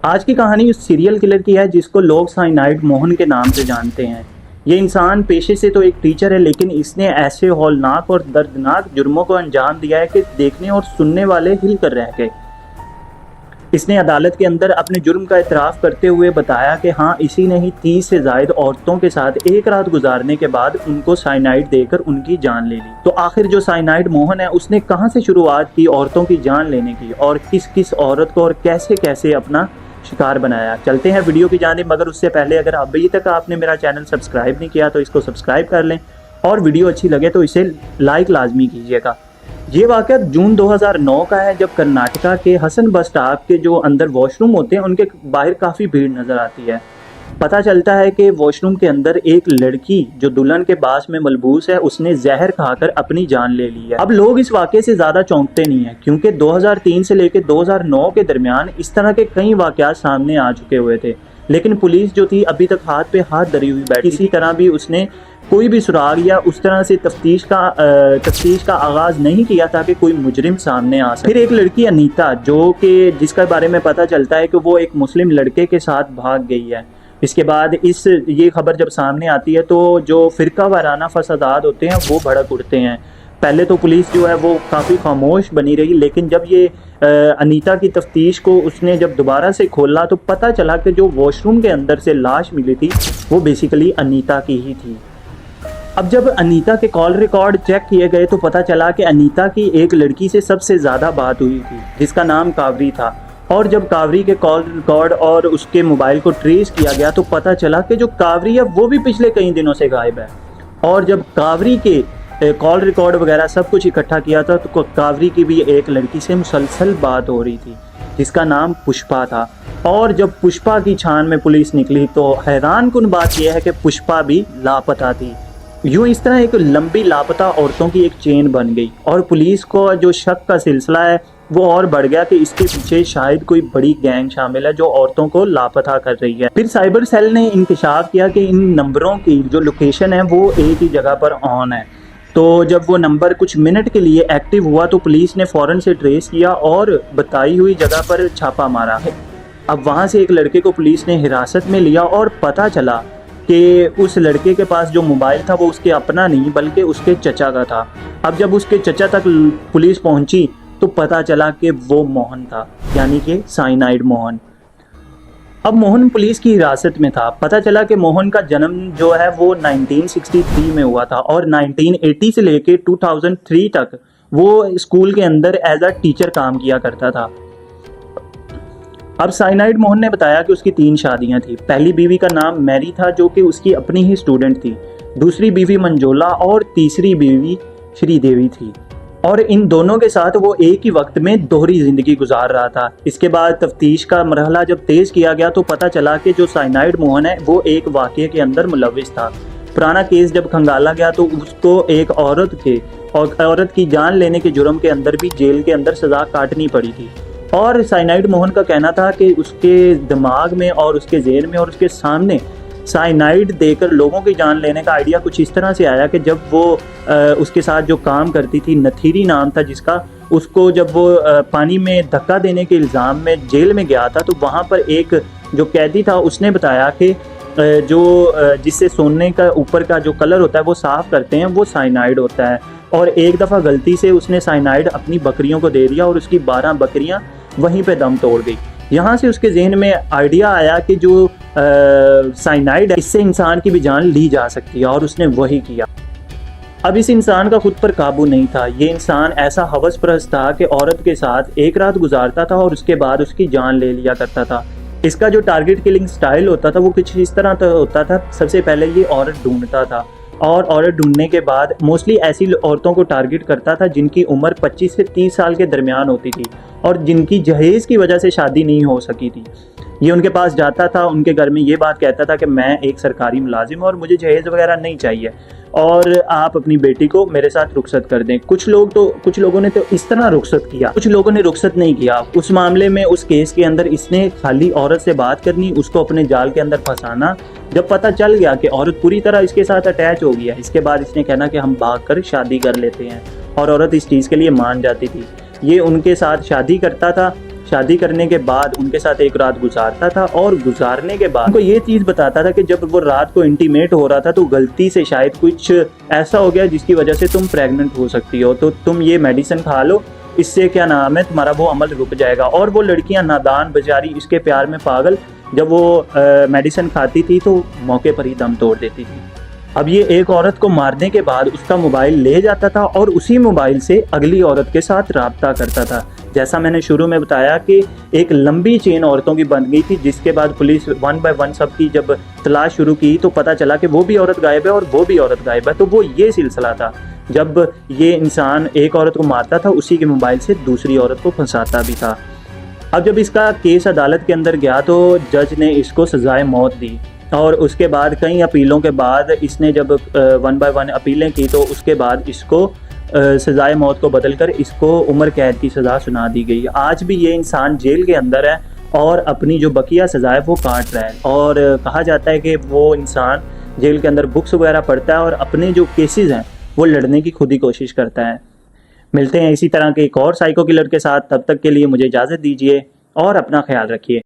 आज की कहानी उस सीरियल किलर की है जिसको लोग साइनाइड मोहन के नाम से जानते हैं। ये इंसान पेशे से तो एक टीचर है, लेकिन इसने ऐसे हौलनाक और दर्दनाक जुर्मों को अंजाम दिया है कि देखने और सुनने वाले हिल कर रह गए। इसने अदालत के अंदर अपने जुर्म का इतराफ़ करते हुए बताया कि हाँ, इसी ने ही 30 से ज़ायद औरतों के साथ एक रात गुजारने के बाद उनको साइनाइड देकर उनकी जान ले ली। तो आखिर जो साइनाइड मोहन है उसने कहाँ से शुरुआत की औरतों की जान लेने की, और किस किस औरत को और कैसे कैसे अपना शिकार बनाया। चलते हैं वीडियो की जानिब, मगर उससे पहले अगर अभी तक आपने मेरा चैनल सब्सक्राइब नहीं किया तो इसको सब्सक्राइब कर लें, और वीडियो अच्छी लगे तो इसे लाइक लाजमी कीजिएगा। ये वाक़या जून 2009 का है, जब कर्नाटका के हसन बस स्टॉप के जो अंदर वॉशरूम होते हैं उनके बाहर काफ़ी भीड़ नज़र आती है। पता चलता है कि वॉशरूम के अंदर एक लड़की जो दुल्हन के पास में मलबूस है उसने जहर खाकर अपनी जान ले ली है। अब लोग इस वाक़े से ज़्यादा चौंकते नहीं हैं, क्योंकि 2003 से लेकर 2009 के दरमियान इस तरह के कई वाक़यात सामने आ चुके हुए थे, लेकिन पुलिस जो थी अभी तक हाथ पे हाथ धरी हुई बैठी। किसी तरह भी उसने कोई भी सुराग या उस तरह से तफ्तीश का आगाज़ नहीं किया था कि कोई मुजरिम सामने आ सके। फिर एक लड़की अनीता, जो कि जिसके बारे में पता चलता है कि वो एक मुस्लिम लड़के के साथ भाग गई है। इसके बाद ये खबर जब सामने आती है तो जो फ़िरका वाराना फसादात होते हैं वो भड़क उठते हैं। पहले तो पुलिस जो है वो काफ़ी खामोश बनी रही, लेकिन जब ये अनीता की तफ्तीश को उसने जब दोबारा से खोला तो पता चला कि जो वॉशरूम के अंदर से लाश मिली थी वो बेसिकली अनीता की ही थी। अब जब अनीता के कॉल रिकॉर्ड चेक किए गए तो पता चला कि अनीता की एक लड़की से सबसे ज़्यादा बात हुई थी जिसका नाम कावरी था, और जब कावरी के कॉल रिकॉर्ड और उसके मोबाइल को ट्रेस किया गया तो पता चला कि जो कावरी है वो भी पिछले कई दिनों से गायब है। और जब कावरी के कॉल रिकॉर्ड वगैरह सब कुछ इकट्ठा किया था तो कावरी की भी एक लड़की से मुसलसल बात हो रही थी जिसका नाम पुष्पा था। और जब पुष्पा की छान में पुलिस निकली तो हैरान कुन बात यह है कि पुष्पा भी लापता थी। यूँ इस तरह एक लंबी लापता औरतों की एक चेन बन गई, और पुलिस को जो शक का सिलसिला है वो और बढ़ गया कि इसके पीछे शायद कोई बड़ी गैंग शामिल है जो औरतों को लापता कर रही है। फिर साइबर सेल ने इंकशाफ किया कि इन नंबरों की जो लोकेशन है वो एक ही जगह पर ऑन है। तो जब वो नंबर कुछ मिनट के लिए एक्टिव हुआ तो पुलिस ने फ़ौरन से ट्रेस किया और बताई हुई जगह पर छापा मारा। अब वहाँ से एक लड़के को पुलिस ने हिरासत में लिया और पता चला कि उस लड़के के पास जो मोबाइल था वो उसके अपना नहीं बल्कि उसके चचा का था। अब जब उसके चचा तक पुलिस पहुंची तो पता चला कि वो मोहन था, यानी कि साइनाइड मोहन। अब मोहन पुलिस की हिरासत में था। पता चला कि मोहन का जन्म जो है वो 1963 में हुआ था, और 1980 से लेके 2003 तक वो स्कूल के अंदर एज अ टीचर काम किया करता था। अब साइनाइड मोहन ने बताया कि उसकी 3 शादियां थी। पहली बीवी का नाम मैरी था जो कि उसकी अपनी ही स्टूडेंट थी, दूसरी बीवी मंजोला और तीसरी बीवी श्रीदेवी थी, और इन दोनों के साथ वो एक ही वक्त में दोहरी ज़िंदगी गुजार रहा था। इसके बाद तफ्तीश का मरहला जब तेज़ किया गया तो पता चला कि जो साइनाइड मोहन है वो एक वाक़ये के अंदर मुलविस था। पुराना केस जब खंगाला गया तो उसको एक औरत की जान लेने के जुर्म के अंदर भी जेल के अंदर सज़ा काटनी पड़ी थी। और साइनाइड मोहन का कहना था कि उसके दिमाग में और उसके ज़हन में और उसके सामने साइनाइड देकर लोगों की जान लेने का आइडिया कुछ इस तरह से आया कि जब वो उसके साथ जो काम करती थी, नथीरी नाम था जिसका, उसको जब वो पानी में धक्का देने के इल्ज़ाम में जेल में गया था तो वहाँ पर एक जो कैदी था उसने बताया कि जिससे सोने का ऊपर का जो कलर होता है वो साफ़ करते हैं वो साइनाइड होता है। और एक दफ़ा गलती से उसने साइनाइड अपनी बकरियों को दे दिया और उसकी 12 बकरियां वहीं पे दम तोड़ गई। यहाँ से उसके जहन में आइडिया आया कि जो साइनाइड है इससे इंसान की भी जान ली जा सकती है, और उसने वही किया। अब इस इंसान का खुद पर काबू नहीं था। ये इंसान ऐसा हवस परस्त था कि औरत के साथ एक रात गुजारता था और उसके बाद उसकी जान ले लिया करता था। इसका जो टारगेट किलिंग स्टाइल होता था वो कुछ इस तरह होता था। सबसे पहले ये औरत ढूंढता था, और औरत ढूंढने के बाद मोस्टली ऐसी औरतों को टारगेट करता था जिनकी उम्र 25 से 30 साल के दरमियान होती थी और जिनकी जहेज़ की वजह से शादी नहीं हो सकी थी। ये उनके पास जाता था, उनके घर में ये बात कहता था कि मैं एक सरकारी मुलाजिम हूँ और मुझे जहेज़ वगैरह नहीं चाहिए, और आप अपनी बेटी को मेरे साथ रुखसत कर दें। कुछ लोगों ने तो इस तरह रुखसत किया, कुछ लोगों ने रुखसत नहीं किया। उस मामले में उस केस के अंदर इसने खाली औरत से बात करनी, उसको अपने जाल के अंदर फंसाना। जब पता चल गया कि औरत पूरी तरह इसके साथ अटैच हो गई है, इसके बाद इसने कहना कि हम भाग कर शादी कर लेते हैं, और औरत इस चीज़ के लिए मान जाती थी। ये उनके साथ शादी करता था। शादी करने के बाद उनके साथ एक रात गुजारता था और गुजारने के बाद उनको ये चीज़ बताता था कि जब वो रात को इंटीमेट हो रहा था तो गलती से शायद कुछ ऐसा हो गया जिसकी वजह से तुम प्रेग्नेंट हो सकती हो, तो तुम ये मेडिसिन खा लो, इससे क्या नाम है तुम्हारा वो अमल रुक जाएगा। और वो लड़कियां नादान बेचारी इसके प्यार में पागल, जब वो मेडिसिन खाती थी तो मौके पर ही दम तोड़ देती थी। अब ये एक औरत को मारने के बाद उसका मोबाइल ले जाता था और उसी मोबाइल से अगली औरत के साथ राब्ता करता था। जैसा मैंने शुरू में बताया कि एक लंबी चेन औरतों की बन गई थी, जिसके बाद पुलिस 1 बाय 1 सबकी जब तलाश शुरू की तो पता चला कि वो भी औरत गायब है और वो भी औरत गायब है। तो वो ये सिलसिला था, जब ये इंसान एक औरत को मारता था उसी के मोबाइल से दूसरी औरत को फंसाता भी था। अब जब इसका केस अदालत के अंदर गया तो जज ने इसको सजाए मौत दी और उसके बाद कई अपीलों के बाद इसने जब 1 बाय 1 अपीलें की तो उसके बाद इसको सजाए मौत को बदलकर इसको उम्र कैद की सज़ा सुना दी गई। आज भी ये इंसान जेल के अंदर है और अपनी जो बकिया सज़ा है वो काट रहा है और कहा जाता है कि वो इंसान जेल के अंदर बुक्स वगैरह पढ़ता है और अपने जो केसेस हैं वो लड़ने की खुद ही कोशिश करता है। मिलते हैं इसी तरह के एक और साइको किलर के साथ, तब तक के लिए मुझे इजाज़त दीजिए और अपना ख्याल रखिए।